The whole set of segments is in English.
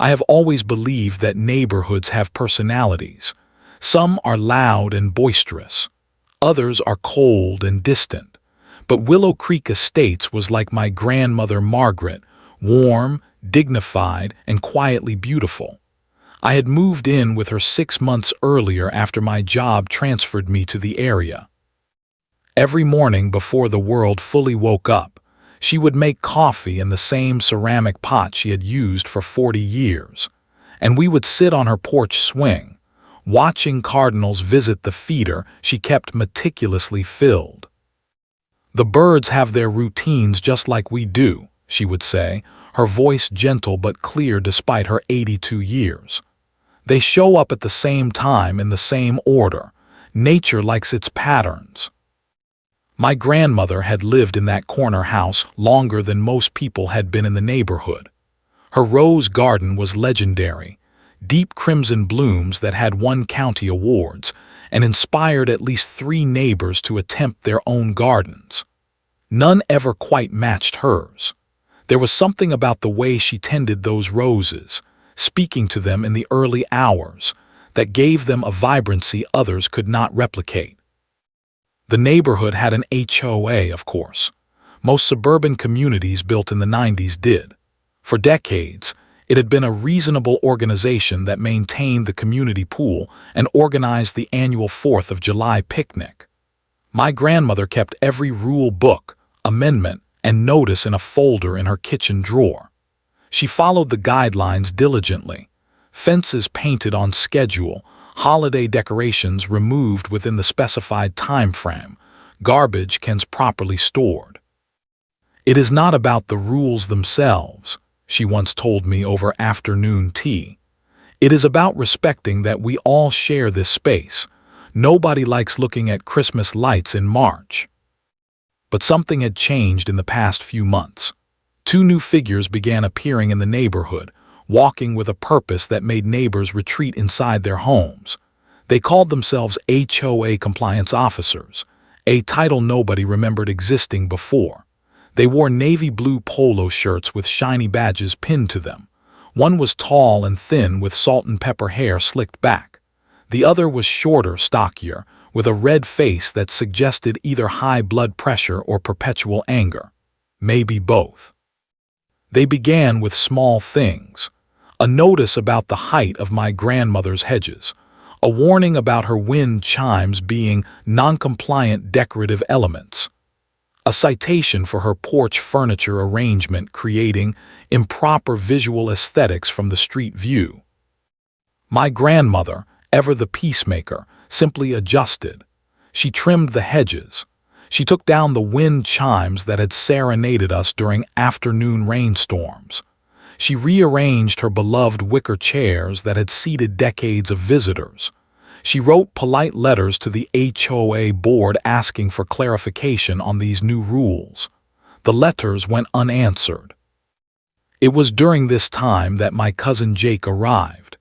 I have always believed that neighborhoods have personalities. Some are loud and boisterous. Others are cold and distant. But Willow Creek Estates was like my grandmother Margaret, warm, dignified, and quietly beautiful. I had moved in with her 6 months earlier after my job transferred me to the area. Every morning before the world fully woke up, she would make coffee in the same ceramic pot she had used for 40 years, and we would sit on her porch swing, watching cardinals visit the feeder she kept meticulously filled. "The birds have their routines just like we do," she would say, her voice gentle but clear despite her 82 years. "They show up at the same time in the same order. Nature likes its patterns." My grandmother had lived in that corner house longer than most people had been in the neighborhood. Her rose garden was legendary, deep crimson blooms that had won county awards and inspired at least 3 neighbors to attempt their own gardens. None ever quite matched hers. There was something about the way she tended those roses, speaking to them in the early hours, that gave them a vibrancy others could not replicate. The neighborhood had an HOA, of course. Most suburban communities built in the 90s did. For decades, it had been a reasonable organization that maintained the community pool and organized the annual 4th of July picnic. My grandmother kept every rule book, amendment, and notice in a folder in her kitchen drawer. She followed the guidelines diligently. Fences painted on schedule, holiday decorations removed within the specified time frame, garbage cans properly stored. "It is not about the rules themselves," she once told me over afternoon tea. "It is about respecting that we all share this space. Nobody likes looking at Christmas lights in March." But something had changed in the past few months. 2 new figures began appearing in the neighborhood, walking with a purpose that made neighbors retreat inside their homes. They called themselves HOA compliance officers, a title nobody remembered existing before. They wore navy blue polo shirts with shiny badges pinned to them. One was tall and thin with salt and pepper hair slicked back. The other was shorter, stockier, with a red face that suggested either high blood pressure or perpetual anger. Maybe both. They began with small things. A notice about the height of my grandmother's hedges, a warning about her wind chimes being non-compliant decorative elements, a citation for her porch furniture arrangement creating improper visual aesthetics from the street view. My grandmother, ever the peacemaker, simply adjusted. She trimmed the hedges. She took down the wind chimes that had serenaded us during afternoon rainstorms. She rearranged her beloved wicker chairs that had seated decades of visitors. She wrote polite letters to the HOA board asking for clarification on these new rules. The letters went unanswered. It was during this time that my cousin Jake arrived.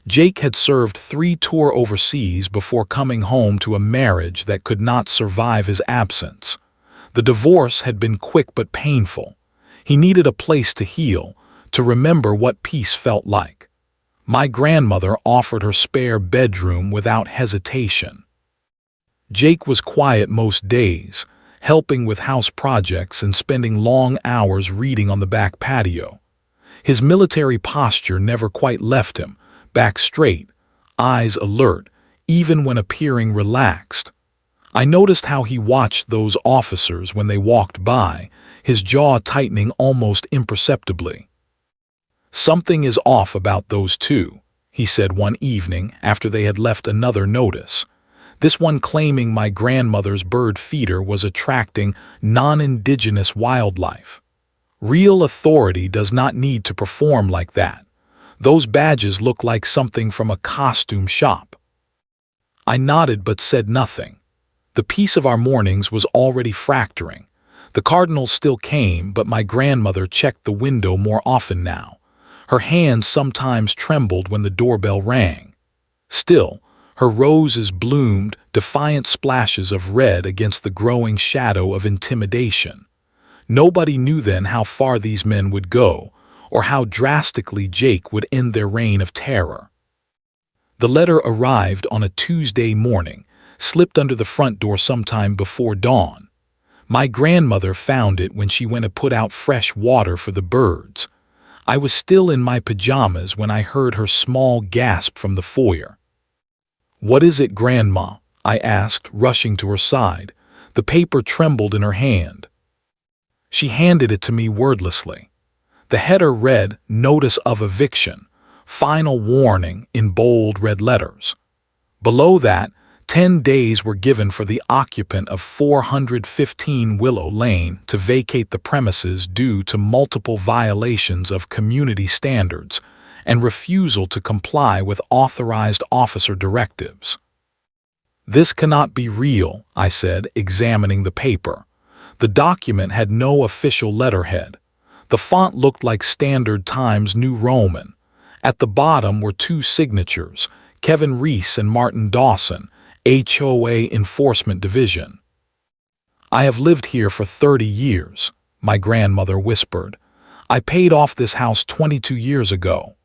Jake had served 3 tours overseas before coming home to a marriage that could not survive his absence. The divorce had been quick but painful. He needed a place to heal, to remember what peace felt like. My grandmother offered her spare bedroom without hesitation. Jake was quiet most days, helping with house projects and spending long hours reading on the back patio. His military posture never quite left him, back straight, eyes alert, even when appearing relaxed. I noticed how he watched those officers when they walked by, his jaw tightening almost imperceptibly. "Something is off about those 2, he said one evening after they had left another notice. This one claiming my grandmother's bird feeder was attracting non-indigenous wildlife. Real authority does not need to perform like that. Those badges look like something from a costume shop." I nodded but said nothing. The peace of our mornings was already fracturing. The cardinals still came, but my grandmother checked the window more often now. Her hands sometimes trembled when the doorbell rang. Still, her roses bloomed, defiant splashes of red against the growing shadow of intimidation. Nobody knew then how far these men would go, or how drastically Jake would end their reign of terror. The letter arrived on a Tuesday morning, slipped under the front door sometime before dawn. My grandmother found it when she went to put out fresh water for the birds. I was still in my pajamas when I heard her small gasp from the foyer. "What is it, Grandma?" I asked, rushing to her side. The paper trembled in her hand. She handed it to me wordlessly. The header read, "Notice of Eviction. Final warning," in bold red letters. Below that, 10 days were given for the occupant of 415 Willow Lane to vacate the premises due to multiple violations of community standards and refusal to comply with authorized officer directives. "This cannot be real," I said, examining the paper. The document had no official letterhead. The font looked like Standard Times New Roman. At the bottom were two signatures, Kevin Reese and Martin Dawson, HOA Enforcement Division. "I have lived here for 30 years, my grandmother whispered. "I paid off this house 22 years ago."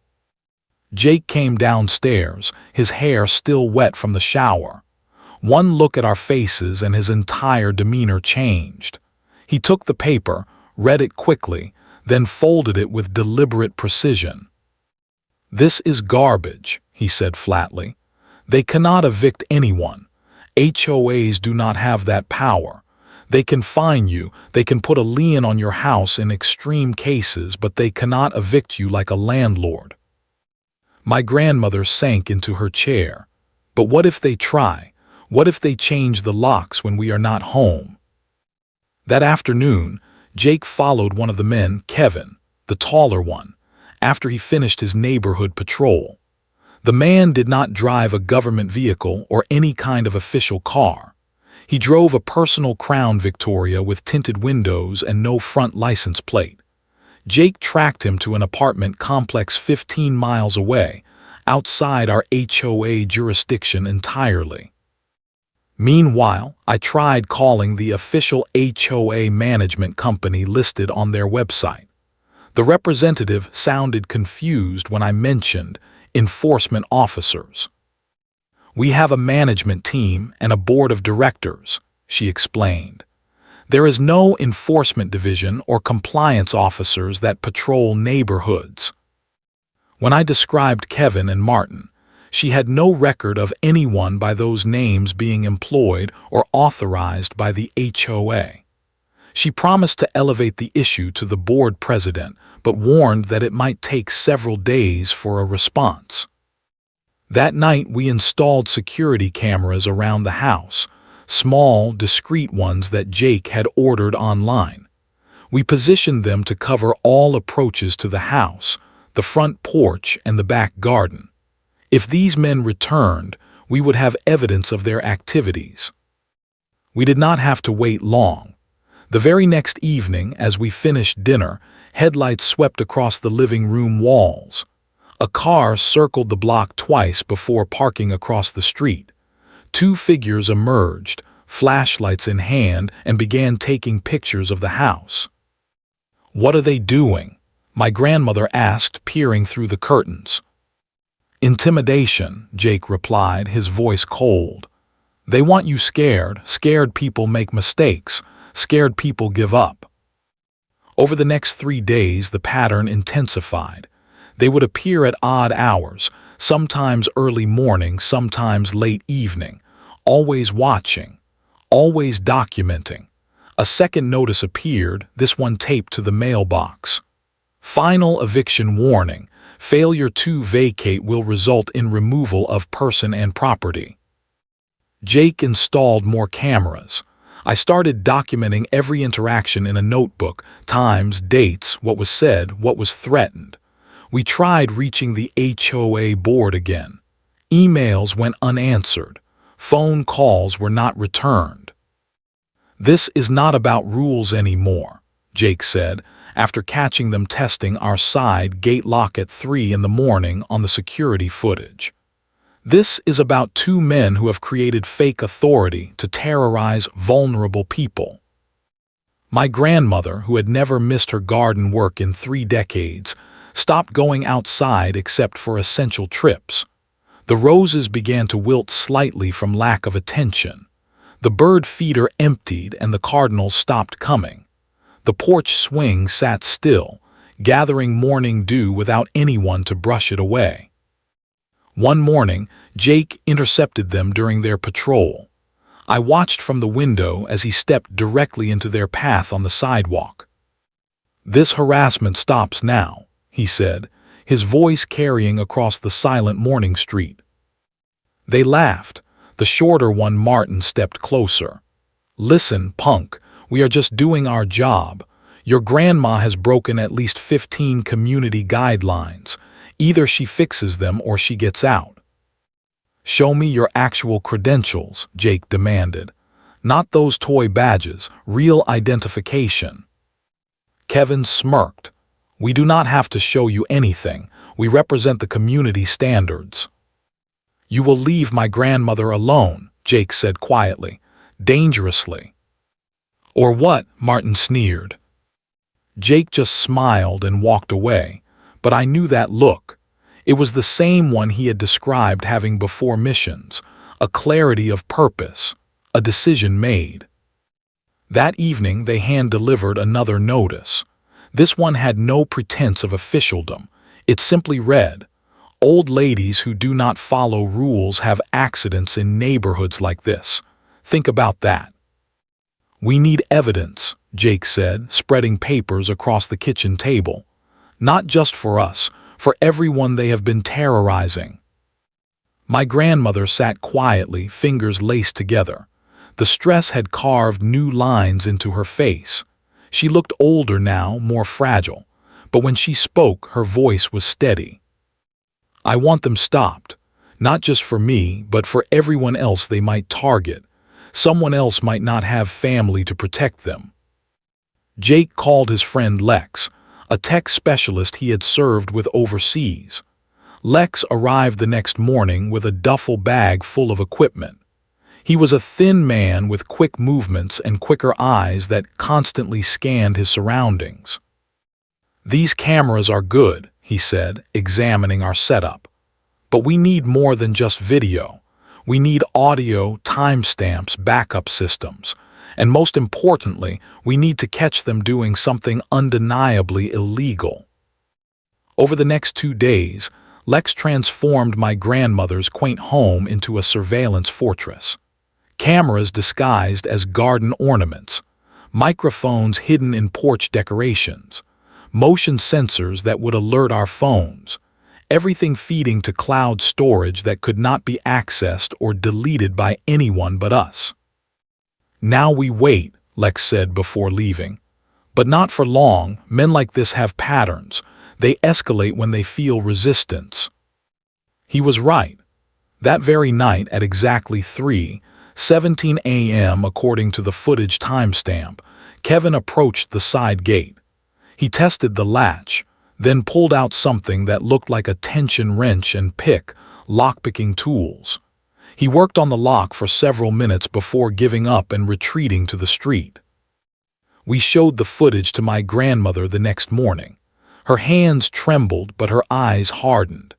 Jake came downstairs, his hair still wet from the shower. One look at our faces and his entire demeanor changed. He took the paper, read it quickly, then folded it with deliberate precision. "This is garbage," he said flatly. "They cannot evict anyone. HOAs do not have that power. They can fine you, they can put a lien on your house in extreme cases, but they cannot evict you like a landlord." My grandmother sank into her chair. "But what if they try? What if they change the locks when we are not home?" That afternoon, Jake followed one of the men, Kevin, the taller one, after he finished his neighborhood patrol. The man did not drive a government vehicle or any kind of official car. He drove a personal Crown Victoria with tinted windows and no front license plate. Jake tracked him to an apartment complex 15 miles away, outside our HOA jurisdiction entirely. Meanwhile, I tried calling the official HOA management company listed on their website. The representative sounded confused when I mentioned enforcement officers. "We have a management team and a board of directors," she explained. "There is no enforcement division or compliance officers that patrol neighborhoods." When I described Kevin and Martin, she had no record of anyone by those names being employed or authorized by the HOA. She promised to elevate the issue to the board president, but warned that it might take several days for a response. That night we installed security cameras around the house, small, discreet ones that Jake had ordered online. We positioned them to cover all approaches to the house, the front porch and the back garden. If these men returned, we would have evidence of their activities. We did not have to wait long. The very next evening, as we finished dinner, headlights swept across the living room walls. A car circled the block twice before parking across the street. Two figures emerged, flashlights in hand, and began taking pictures of the house. "What are they doing?" my grandmother asked, peering through the curtains. "Intimidation," Jake replied, his voice cold. "They want you scared. Scared people make mistakes. Scared people give up." Over the next 3 days, the pattern intensified. They would appear at odd hours, sometimes early morning, sometimes late evening, always watching, always documenting. A second notice appeared, this one taped to the mailbox. "Final eviction warning. Failure to vacate will result in removal of person and property." Jake installed more cameras. I started documenting every interaction in a notebook, times, dates, what was said, what was threatened. We tried reaching the HOA board again. Emails went unanswered. Phone calls were not returned. "This is not about rules anymore," Jake said, after catching them testing our side gate lock at 3 in the morning on the security footage. "This is about two men who have created fake authority to terrorize vulnerable people." My grandmother, who had never missed her garden work in 3 decades, stopped going outside except for essential trips. The roses began to wilt slightly from lack of attention. The bird feeder emptied and the cardinals stopped coming. The porch swing sat still, gathering morning dew without anyone to brush it away. One morning, Jake intercepted them during their patrol. I watched from the window as he stepped directly into their path on the sidewalk. "This harassment stops now," he said, his voice carrying across the silent morning street. They laughed. The shorter one, Martin, stepped closer. "Listen, punk, we are just doing our job. Your grandma has broken at least 15 community guidelines. Either she fixes them or she gets out." "Show me your actual credentials," Jake demanded. "Not those toy badges, real identification." Kevin smirked. "We do not have to show you anything. We represent the community standards." "You will leave my grandmother alone," Jake said quietly, dangerously. "Or what?" Martin sneered. Jake just smiled and walked away, but I knew that look. It was the same one he had described having before missions, a clarity of purpose, a decision made. That evening they hand-delivered another notice. This one had no pretense of officialdom. It simply read, "Old ladies who do not follow rules have accidents in neighborhoods like this. Think about that." "We need evidence," Jake said, spreading papers across the kitchen table. "Not just for us, for everyone they have been terrorizing." My grandmother sat quietly, fingers laced together. The stress had carved new lines into her face. She looked older now, more fragile, but when she spoke, her voice was steady. "I want them stopped, not just for me, but for everyone else they might target. Someone else might not have family to protect them." Jake called his friend Lex, a tech specialist he had served with overseas. Lex arrived the next morning with a duffel bag full of equipment. He was a thin man with quick movements and quicker eyes that constantly scanned his surroundings. "These cameras are good," he said, examining our setup. "But we need more than just video. We need audio, timestamps, backup systems. And most importantly, we need to catch them doing something undeniably illegal." Over the next 2 days, Lex transformed my grandmother's quaint home into a surveillance fortress. Cameras disguised as garden ornaments, microphones hidden in porch decorations, motion sensors that would alert our phones, everything feeding to cloud storage that could not be accessed or deleted by anyone but us. "Now we wait," Lex said before leaving. "But not for long. Men like this have patterns. They escalate when they feel resistance." He was right. That very night at exactly 3:17 a.m. according to the footage timestamp, Kevin approached the side gate. He tested the latch, then pulled out something that looked like a tension wrench and pick, lockpicking tools. He worked on the lock for several minutes before giving up and retreating to the street. We showed the footage to my grandmother the next morning. Her hands trembled, but her eyes hardened.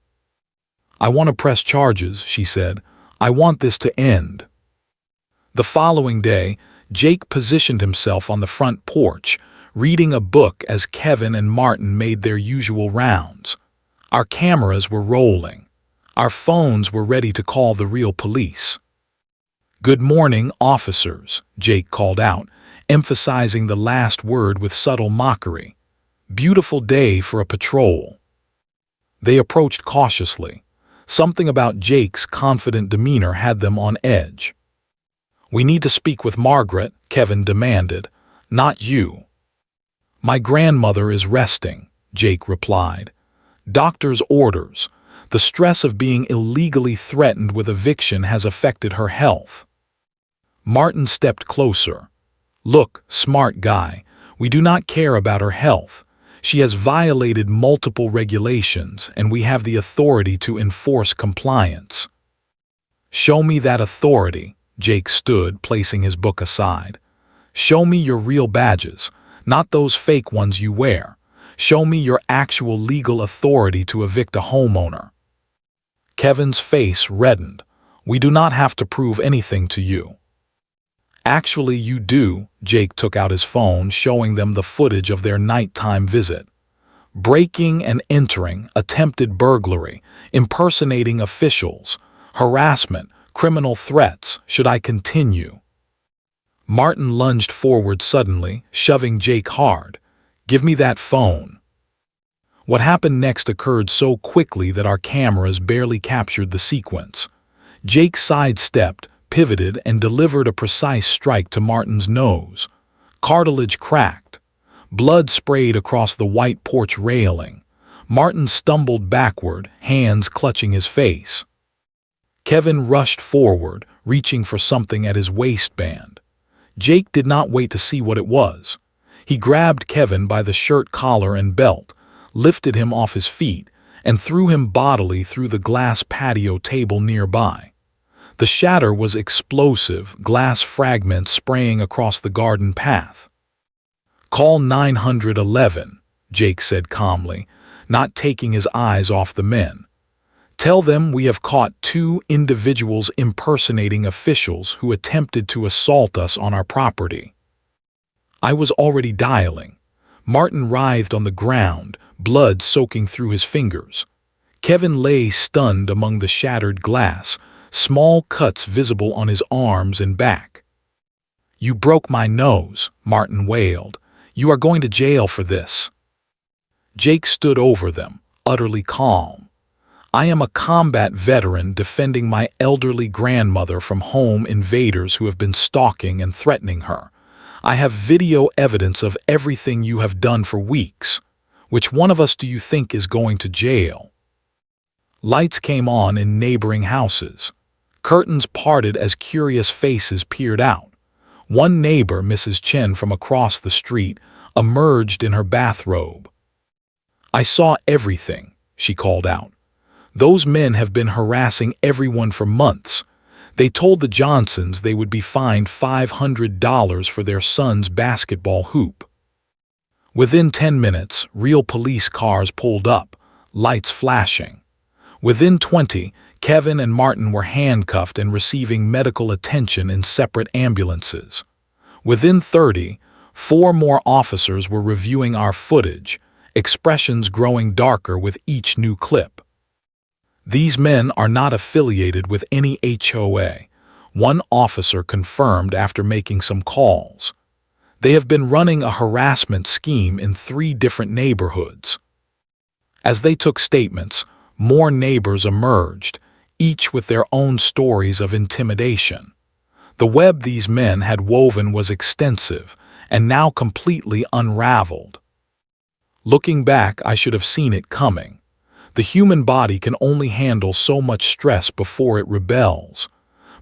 "I want to press charges," she said. "I want this to end." The following day, Jake positioned himself on the front porch, reading a book as Kevin and Martin made their usual rounds. Our cameras were rolling. Our phones were ready to call the real police. "Good morning, officers," Jake called out, emphasizing the last word with subtle mockery. "Beautiful day for a patrol." They approached cautiously. Something about Jake's confident demeanor had them on edge. "We need to speak with Margaret," Kevin demanded. "Not you." "My grandmother is resting," Jake replied. "Doctor's orders. The stress of being illegally threatened with eviction has affected her health." Martin stepped closer. "Look, smart guy, we do not care about her health. She has violated multiple regulations, and we have the authority to enforce compliance." "Show me that authority," Jake stood, placing his book aside. "Show me your real badges, not those fake ones you wear. Show me your actual legal authority to evict a homeowner." Kevin's face reddened. "We do not have to prove anything to you." "Actually, you do." Jake took out his phone, showing them the footage of their nighttime visit. Breaking and entering, attempted burglary, impersonating officials, harassment, criminal threats. Should I continue? Martin lunged forward suddenly, shoving Jake hard. "Give me that phone." What happened next occurred so quickly that our cameras barely captured the sequence. Jake sidestepped, pivoted, and delivered a precise strike to Martin's nose. Cartilage cracked. Blood sprayed across the white porch railing. Martin stumbled backward, hands clutching his face. Kevin rushed forward, reaching for something at his waistband. Jake did not wait to see what it was. He grabbed Kevin by the shirt collar and belt, lifted him off his feet, and threw him bodily through the glass patio table nearby. The shatter was explosive, glass fragments spraying across the garden path. "Call 911, Jake said calmly, not taking his eyes off the men. "Tell them we have caught 2 individuals impersonating officials who attempted to assault us on our property." I was already dialing. Martin writhed on the ground, blood soaking through his fingers. Kevin lay stunned among the shattered glass, small cuts visible on his arms and back. "You broke my nose," Martin wailed. "You are going to jail for this." Jake stood over them, utterly calm. "I am a combat veteran defending my elderly grandmother from home invaders who have been stalking and threatening her. I have video evidence of everything you have done for weeks. Which one of us do you think is going to jail?" Lights came on in neighboring houses. Curtains parted as curious faces peered out. One neighbor, Mrs. Chen from across the street, emerged in her bathrobe. "I saw everything," she called out. "Those men have been harassing everyone for months. They told the Johnsons they would be fined $500 for their son's basketball hoop." Within 10 minutes, real police cars pulled up, lights flashing. Within 20, Kevin and Martin were handcuffed and receiving medical attention in separate ambulances. Within 30, 4 more officers were reviewing our footage, expressions growing darker with each new clip. "These men are not affiliated with any HOA," one officer confirmed after making some calls. "They have been running a harassment scheme in 3 different neighborhoods." As they took statements, more neighbors emerged, each with their own stories of intimidation. The web these men had woven was extensive and now completely unraveled. Looking back, I should have seen it coming. The human body can only handle so much stress before it rebels.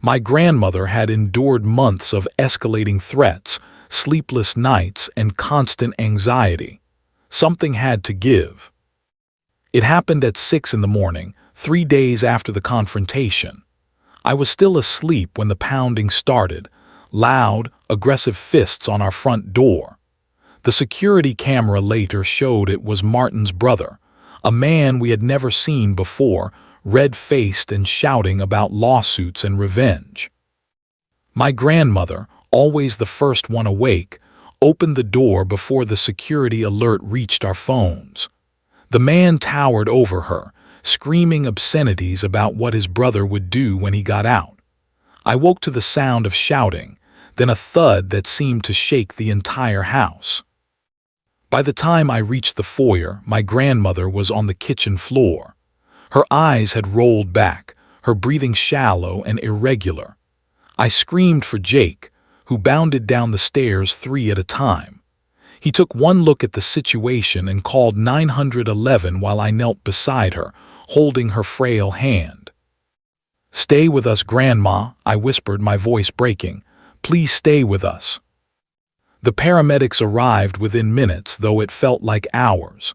My grandmother had endured months of escalating threats, sleepless nights, and constant anxiety. Something had to give. It happened at 6 in the morning, 3 days after the confrontation. I was still asleep when the pounding started, loud, aggressive fists on our front door. The security camera later showed it was Martin's brother, a man we had never seen before, red-faced and shouting about lawsuits and revenge. My grandmother, always the first one awake, opened the door before the security alert reached our phones. The man towered over her, screaming obscenities about what his brother would do when he got out. I woke to the sound of shouting, then a thud that seemed to shake the entire house. By the time I reached the foyer, my grandmother was on the kitchen floor. Her eyes had rolled back, her breathing shallow and irregular. I screamed for Jake, who bounded down the stairs 3 at a time. He took one look at the situation and called 911 while I knelt beside her, holding her frail hand. "Stay with us, Grandma," I whispered, my voice breaking. "Please stay with us." The paramedics arrived within minutes, though it felt like hours.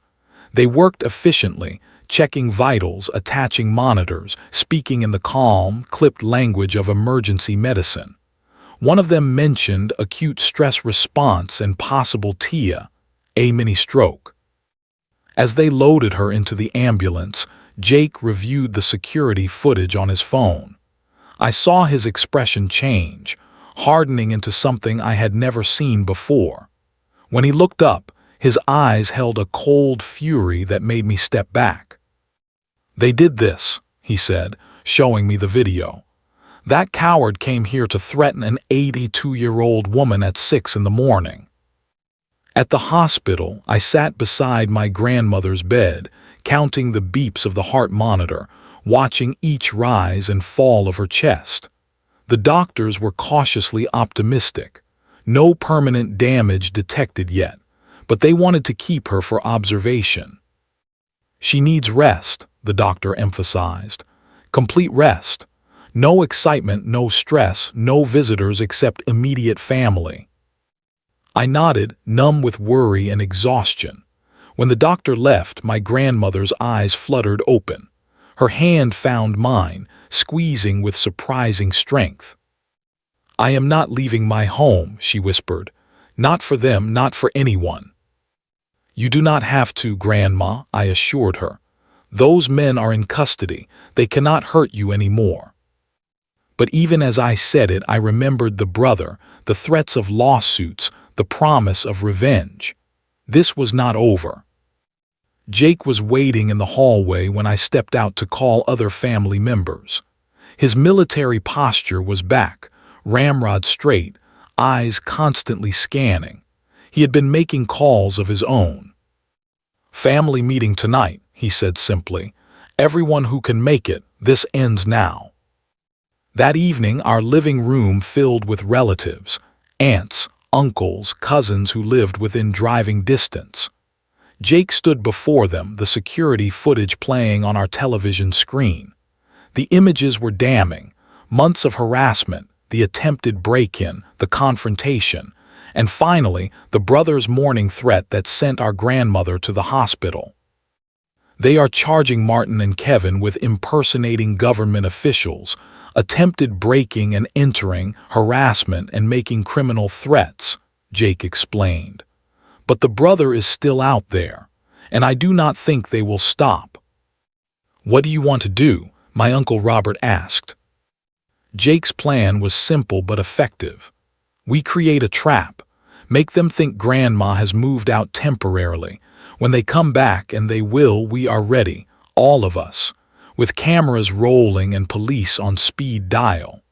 They worked efficiently, checking vitals, attaching monitors, speaking in the calm, clipped language of emergency medicine. One of them mentioned acute stress response and possible TIA, a mini-stroke. As they loaded her into the ambulance, Jake reviewed the security footage on his phone. I saw his expression change, hardening into something I had never seen before. When he looked up, his eyes held a cold fury that made me step back. "They did this," he said, showing me the video. "That coward came here to threaten an 82-year-old woman at 6 in the morning." At the hospital, I sat beside my grandmother's bed, counting the beeps of the heart monitor, watching each rise and fall of her chest. The doctors were cautiously optimistic. No permanent damage detected yet, but they wanted to keep her for observation. "She needs rest," the doctor emphasized. "Complete rest. No excitement, no stress, no visitors except immediate family." I nodded, numb with worry and exhaustion. When the doctor left, my grandmother's eyes fluttered open. Her hand found mine, squeezing with surprising strength. "I am not leaving my home," she whispered. "Not for them, not for anyone." "You do not have to, Grandma," I assured her. "Those men are in custody. They cannot hurt you anymore." But even as I said it, I remembered the brother, the threats of lawsuits, the promise of revenge. This was not over. Jake was waiting in the hallway when I stepped out to call other family members. His military posture was back, ramrod straight, eyes constantly scanning. He had been making calls of his own. "Family meeting tonight," he said simply. "Everyone who can make it, this ends now." That evening, our living room filled with relatives, aunts, uncles, cousins who lived within driving distance. Jake stood before them, the security footage playing on our television screen. The images were damning: months of harassment, the attempted break-in, the confrontation, and finally, the brother's morning threat that sent our grandmother to the hospital. "They are charging Martin and Kevin with impersonating government officials, attempted breaking and entering, harassment, and making criminal threats," Jake explained. "But the brother is still out there, and I do not think they will stop." "What do you want to do?" my Uncle Robert asked. Jake's plan was simple but effective. "We create a trap. Make them think Grandma has moved out temporarily. When they come back, and they will, we are ready, all of us, with cameras rolling and police on speed dial."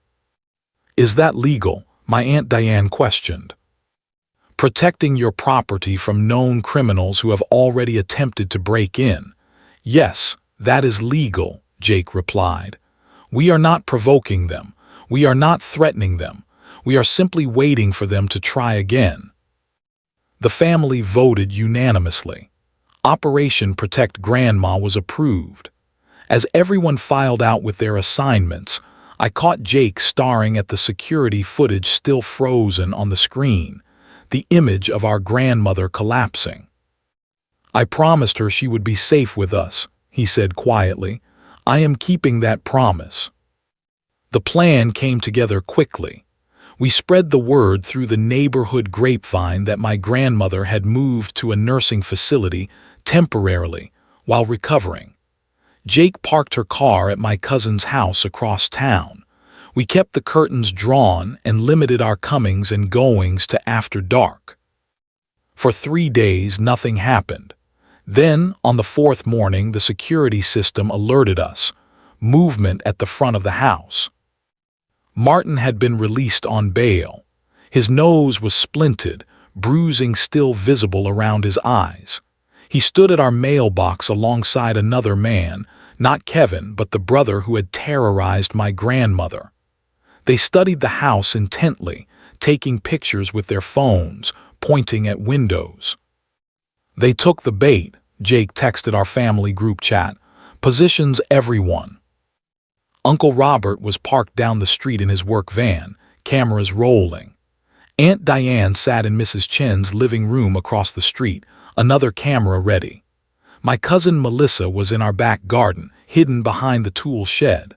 "Is that legal?" my Aunt Diane questioned. "Protecting your property from known criminals who have already attempted to break in. Yes, that is legal," Jake replied. "We are not provoking them. We are not threatening them. We are simply waiting for them to try again." The family voted unanimously. Operation Protect Grandma was approved. As everyone filed out with their assignments, I caught Jake staring at the security footage still frozen on the screen, the image of our grandmother collapsing. "I promised her she would be safe with us," he said quietly. "I am keeping that promise." The plan came together quickly. We spread the word through the neighborhood grapevine that my grandmother had moved to a nursing facility temporarily while recovering. Jake parked her car at my cousin's house across town. We kept the curtains drawn and limited our comings and goings to after dark. For 3 days, nothing happened. Then, on the 4th morning, the security system alerted us. Movement at the front of the house. Martin had been released on bail. His nose was splinted, bruising still visible around his eyes. He stood at our mailbox alongside another man, not Kevin, but the brother who had terrorized my grandmother. They studied the house intently, taking pictures with their phones, pointing at windows. "They took the bait," Jake texted our family group chat. "Positions everyone." Uncle Robert was parked down the street in his work van, cameras rolling. Aunt Diane sat in Mrs. Chen's living room across the street, another camera ready. My cousin Melissa was in our back garden, hidden behind the tool shed.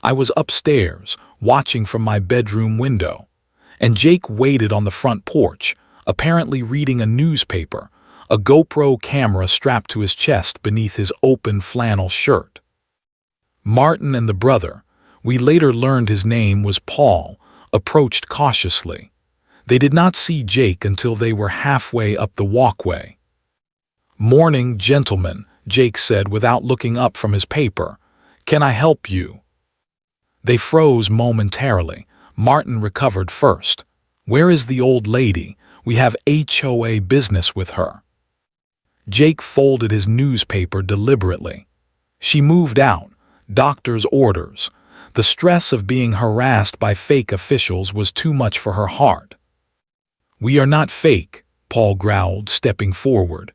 I was upstairs, watching from my bedroom window. And Jake waited on the front porch, apparently reading a newspaper, a GoPro camera strapped to his chest beneath his open flannel shirt. Martin and the brother, we later learned his name was Paul, approached cautiously. They did not see Jake until they were halfway up the walkway. "Morning, gentlemen," Jake said without looking up from his paper. "Can I help you?" They froze momentarily. Martin recovered first. "Where is the old lady? We have HOA business with her." Jake folded his newspaper deliberately. "She moved out. Doctor's orders. The stress of being harassed by fake officials was too much for her heart." "We are not fake," Paul growled, stepping forward.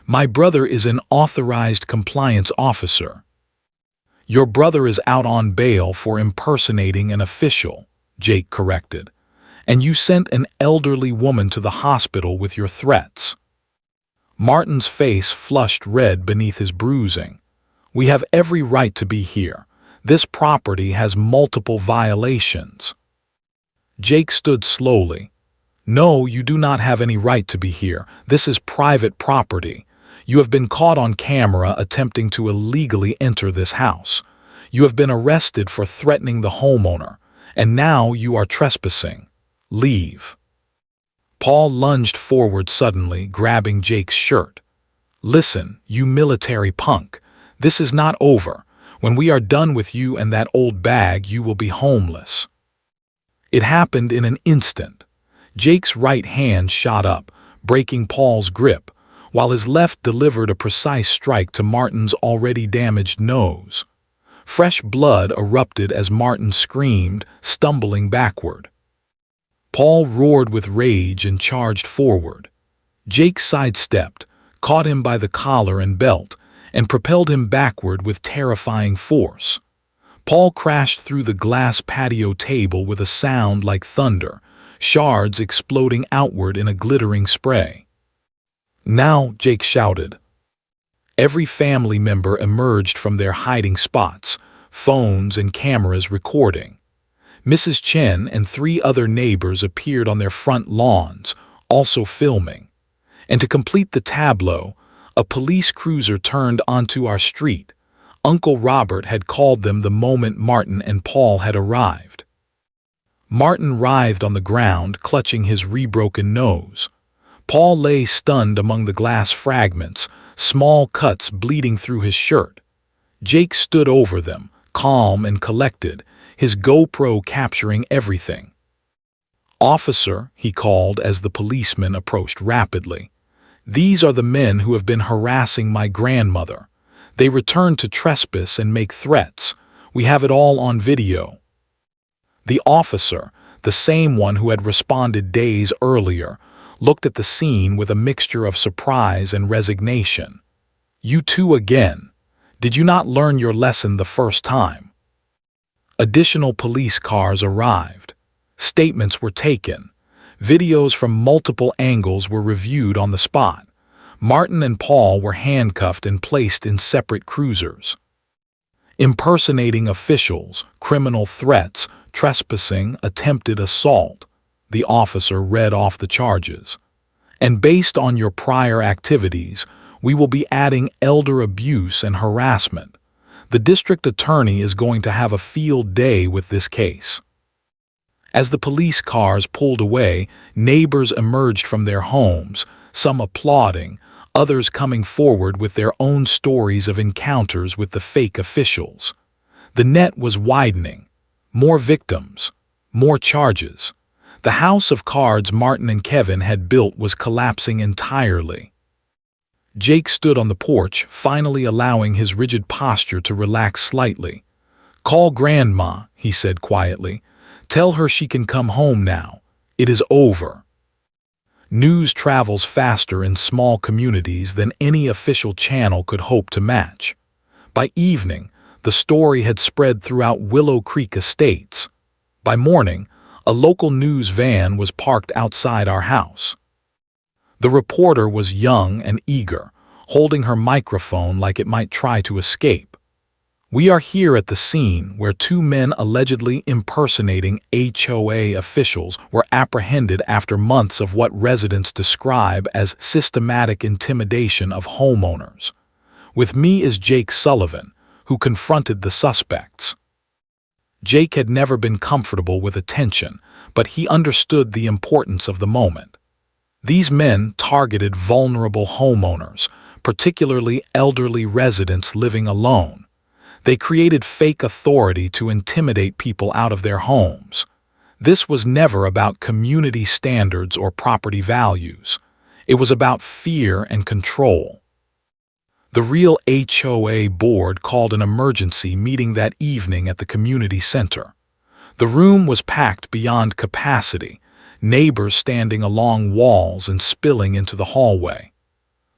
"My brother is an authorized compliance officer." "Your brother is out on bail for impersonating an official," Jake corrected. "And you sent an elderly woman to the hospital with your threats." Martin's face flushed red beneath his bruising. "We have every right to be here. This property has multiple violations." Jake stood slowly. "No, you do not have any right to be here. This is private property. You have been caught on camera attempting to illegally enter this house. You have been arrested for threatening the homeowner, and now you are trespassing. Leave." Paul lunged forward suddenly, grabbing Jake's shirt. "Listen, you military punk. This is not over. When we are done with you and that old bag, you will be homeless." It happened in an instant. Jake's right hand shot up, breaking Paul's grip, while his left delivered a precise strike to Martin's already damaged nose. Fresh blood erupted as Martin screamed, stumbling backward. Paul roared with rage and charged forward. Jake sidestepped, caught him by the collar and belt, and propelled him backward with terrifying force. Paul crashed through the glass patio table with a sound like thunder, shards exploding outward in a glittering spray. "Now," Jake shouted. Every family member emerged from their hiding spots, phones and cameras recording. Mrs. Chen and 3 other neighbors appeared on their front lawns, also filming. And to complete the tableau, a police cruiser turned onto our street. Uncle Robert had called them the moment Martin and Paul had arrived. Martin writhed on the ground, clutching his rebroken nose. Paul lay stunned among the glass fragments, small cuts bleeding through his shirt. Jake stood over them, calm and collected, his GoPro capturing everything. "Officer," he called as the policeman approached rapidly. "These are the men who have been harassing my grandmother. They return to trespass and make threats. We have it all on video." The officer, the same one who had responded days earlier, looked at the scene with a mixture of surprise and resignation. "You two again. Did you not learn your lesson the first time?" Additional police cars arrived. Statements were taken. Videos from multiple angles were reviewed on the spot. Martin and Paul were handcuffed and placed in separate cruisers. "Impersonating officials, criminal threats, trespassing, attempted assault," the officer read off the charges. "And based on your prior activities, we will be adding elder abuse and harassment. The district attorney is going to have a field day with this case." As the police cars pulled away, neighbors emerged from their homes, some applauding, others coming forward with their own stories of encounters with the fake officials. The net was widening. More victims, more charges. The house of cards Martin and Kevin had built was collapsing entirely. Jake stood on the porch, finally allowing his rigid posture to relax slightly. "Call Grandma," he said quietly. "Tell her she can come home now. It is over." News travels faster in small communities than any official channel could hope to match. By evening, the story had spread throughout Willow Creek Estates. By morning, a local news van was parked outside our house. The reporter was young and eager, holding her microphone like it might try to escape. We are here at the scene where two men allegedly impersonating HOA officials were apprehended after months of what residents describe as systematic intimidation of homeowners. With me is Jake Sullivan, who confronted the suspects. Jake had never been comfortable with attention, but he understood the importance of the moment. These men targeted vulnerable homeowners, particularly elderly residents living alone. They created fake authority to intimidate people out of their homes. This was never about community standards or property values. It was about fear and control. The real HOA board called an emergency meeting that evening at the community center. The room was packed beyond capacity, neighbors standing along walls and spilling into the hallway.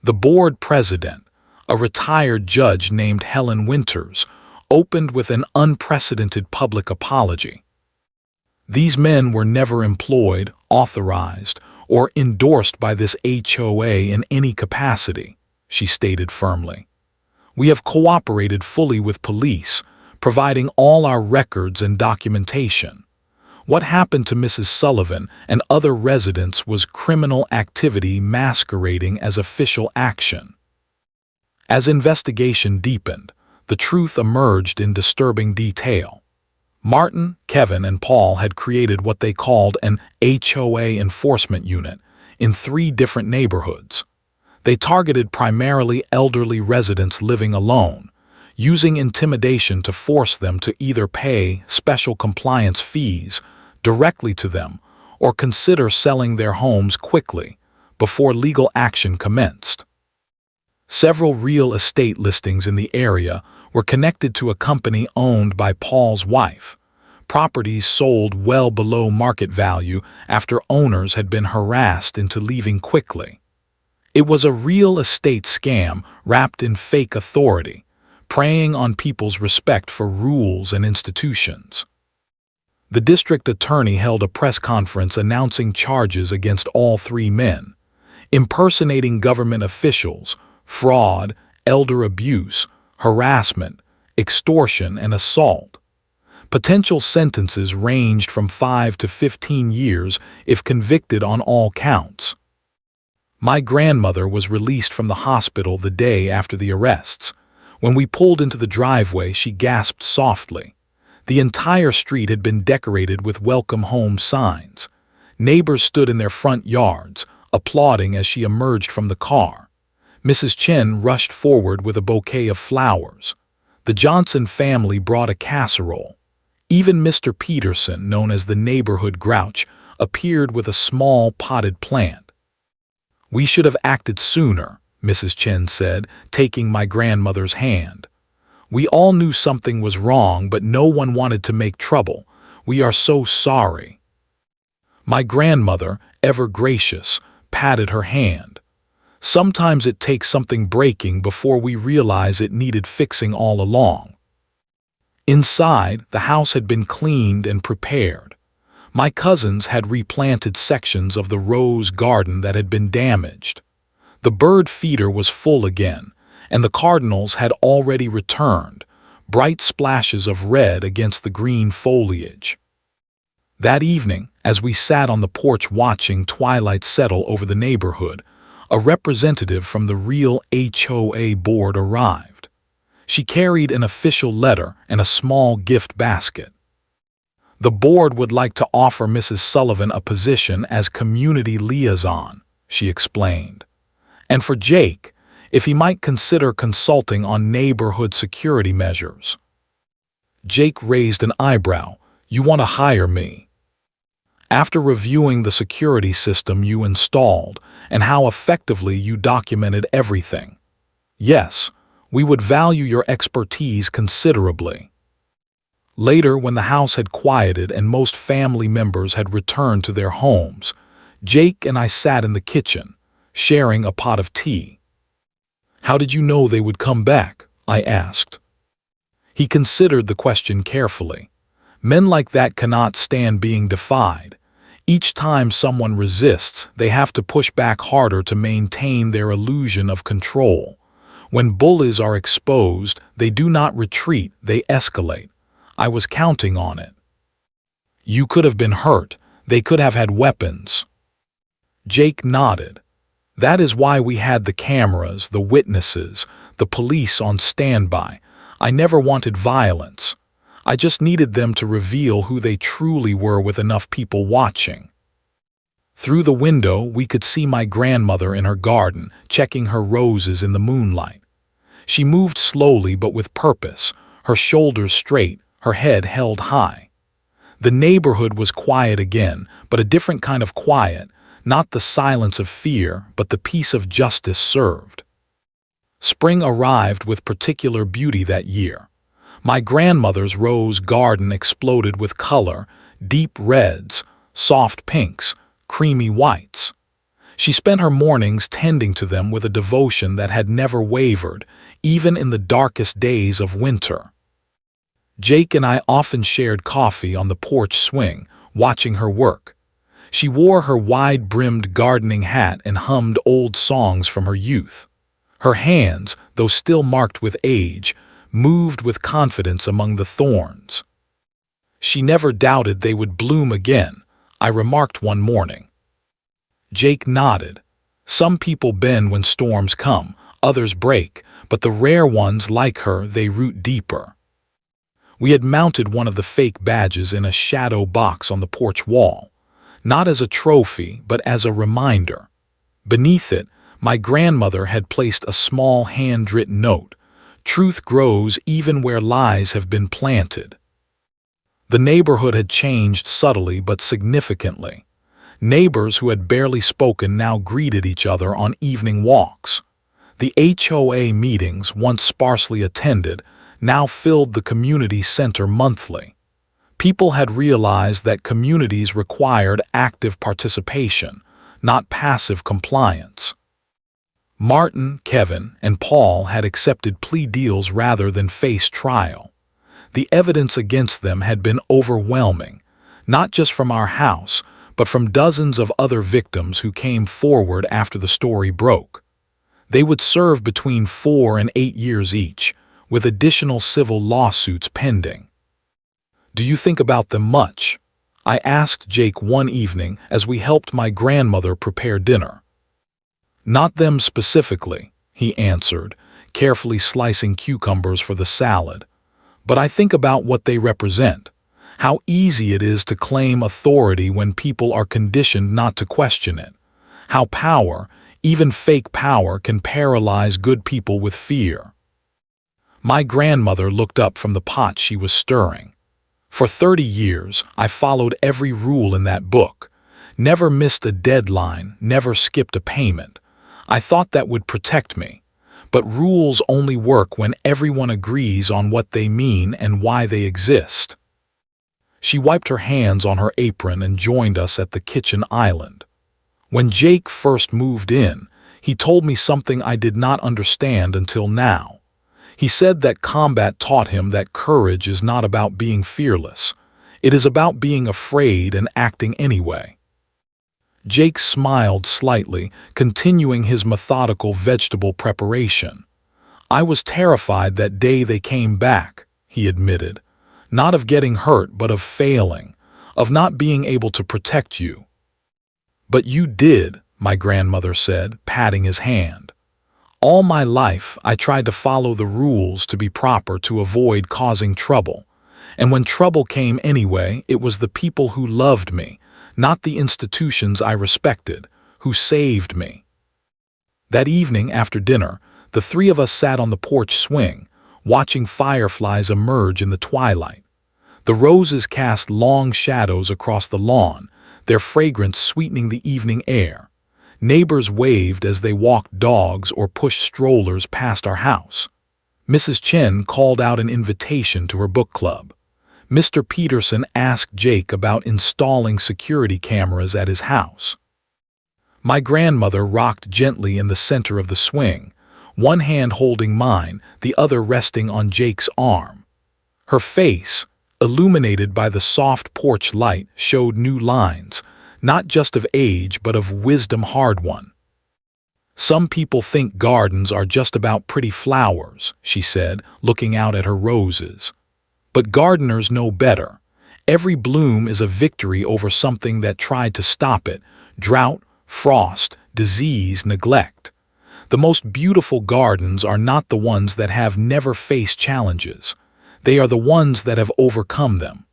The board president, a retired judge named Helen Winters, opened with an unprecedented public apology. These men were never employed, authorized, or endorsed by this HOA in any capacity, she stated firmly. We have cooperated fully with police, providing all our records and documentation. What happened to Mrs. Sullivan and other residents was criminal activity masquerading as official action. As investigation deepened, the truth emerged in disturbing detail. Martin, Kevin, and Paul had created what they called an HOA enforcement unit in 3 different neighborhoods. They targeted primarily elderly residents living alone, using intimidation to force them to either pay special compliance fees directly to them or consider selling their homes quickly before legal action commenced. Several real estate listings in the area were connected to a company owned by Paul's wife. Properties sold well below market value after owners had been harassed into leaving quickly. It was a real estate scam wrapped in fake authority, preying on people's respect for rules and institutions. The district attorney held a press conference announcing charges against all 3 men: impersonating government officials, fraud, elder abuse, harassment, extortion, and assault. Potential sentences ranged from 5 to 15 years if convicted on all counts. My grandmother was released from the hospital the day after the arrests. When we pulled into the driveway, she gasped softly. The entire street had been decorated with welcome home signs. Neighbors stood in their front yards, applauding as she emerged from the car. Mrs. Chen rushed forward with a bouquet of flowers. The Johnson family brought a casserole. Even Mr. Peterson, known as the neighborhood grouch, appeared with a small potted plant. "We should have acted sooner," Mrs. Chen said, taking my grandmother's hand. "We all knew something was wrong, but no one wanted to make trouble. We are so sorry." My grandmother, ever gracious, patted her hand. Sometimes it takes something breaking before we realize it needed fixing all along. Inside, the house had been cleaned and prepared. My cousins had replanted sections of the rose garden that had been damaged. The bird feeder was full again, and the cardinals had already returned, bright splashes of red against the green foliage. That evening, as we sat on the porch watching twilight settle over the neighborhood, a representative from the real HOA board arrived. She carried an official letter and a small gift basket. "The board would like to offer Mrs. Sullivan a position as community liaison," she explained. "And for Jake, if he might consider consulting on neighborhood security measures." Jake raised an eyebrow. "You want to hire me?" "After reviewing the security system you installed and how effectively you documented everything. Yes, we would value your expertise considerably." Later, when the house had quieted and most family members had returned to their homes, Jake and I sat in the kitchen, sharing a pot of tea. "How did you know they would come back?" I asked. He considered the question carefully. Men like that cannot stand being defied. Each time someone resists, they have to push back harder to maintain their illusion of control. When bullies are exposed, they do not retreat, they escalate. I was counting on it. You could have been hurt. They could have had weapons. Jake nodded. That is why we had the cameras, the witnesses, the police on standby. I never wanted violence. I just needed them to reveal who they truly were with enough people watching. Through the window, we could see my grandmother in her garden, checking her roses in the moonlight. She moved slowly but with purpose, her shoulders straight, her head held high. The neighborhood was quiet again, but a different kind of quiet, not the silence of fear, but the peace of justice served. Spring arrived with particular beauty that year. My grandmother's rose garden exploded with color, deep reds, soft pinks, creamy whites. She spent her mornings tending to them with a devotion that had never wavered, even in the darkest days of winter. Jake and I often shared coffee on the porch swing, watching her work. She wore her wide-brimmed gardening hat and hummed old songs from her youth. Her hands, though still marked with age, moved with confidence among the thorns. She never doubted they would bloom again, I remarked one morning. Jake nodded. Some people bend when storms come, others break, but the rare ones like her, they root deeper. We had mounted one of the fake badges in a shadow box on the porch wall, not as a trophy, but as a reminder. Beneath it, my grandmother had placed a small handwritten note. Truth grows even where lies have been planted. The neighborhood had changed subtly but significantly. Neighbors who had barely spoken now greeted each other on evening walks. The HOA meetings, once sparsely attended, now filled the community center monthly. People had realized that communities required active participation, not passive compliance. Martin, Kevin, and Paul had accepted plea deals rather than face trial. The evidence against them had been overwhelming, not just from our house, but from dozens of other victims who came forward after the story broke. They would serve between 4 and 8 years each, with additional civil lawsuits pending. Do you think about them much? I asked Jake one evening as we helped my grandmother prepare dinner. Not them specifically, he answered, carefully slicing cucumbers for the salad. But I think about what they represent, how easy it is to claim authority when people are conditioned not to question it, how power, even fake power, can paralyze good people with fear. My grandmother looked up from the pot she was stirring. For 30 years, I followed every rule in that book, never missed a deadline, never skipped a payment. I thought that would protect me. But rules only work when everyone agrees on what they mean and why they exist. She wiped her hands on her apron and joined us at the kitchen island. When Jake first moved in, he told me something I did not understand until now. He said that combat taught him that courage is not about being fearless. It is about being afraid and acting anyway. Jake smiled slightly, continuing his methodical vegetable preparation. I was terrified that day they came back, he admitted. Not of getting hurt, but of failing, of not being able to protect you. But you did, my grandmother said, patting his hand. All my life, I tried to follow the rules to be proper to avoid causing trouble. And when trouble came anyway, it was the people who loved me, not the institutions I respected, who saved me. That evening after dinner, the three of us sat on the porch swing, watching fireflies emerge in the twilight. The roses cast long shadows across the lawn, their fragrance sweetening the evening air. Neighbors waved as they walked dogs or pushed strollers past our house. Mrs. Chen called out an invitation to her book club. Mr. Peterson asked Jake about installing security cameras at his house. My grandmother rocked gently in the center of the swing, one hand holding mine, the other resting on Jake's arm. Her face, illuminated by the soft porch light, showed new lines, not just of age but of wisdom hard-won. "Some people think gardens are just about pretty flowers," she said, looking out at her roses. "But gardeners know better. Every bloom is a victory over something that tried to stop it: drought, frost, disease, neglect. The most beautiful gardens are not the ones that have never faced challenges. They are the ones that have overcome them."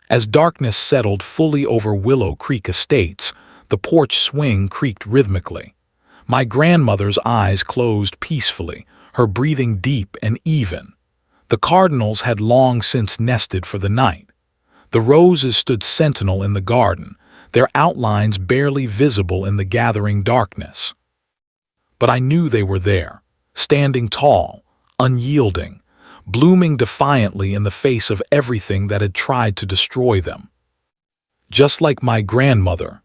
As darkness settled fully over Willow Creek Estates, the porch swing creaked rhythmically. My grandmother's eyes closed peacefully, her breathing deep and even. The cardinals had long since nested for the night. The roses stood sentinel in the garden, their outlines barely visible in the gathering darkness. But I knew they were there, standing tall, unyielding, blooming defiantly in the face of everything that had tried to destroy them. Just like my grandmother,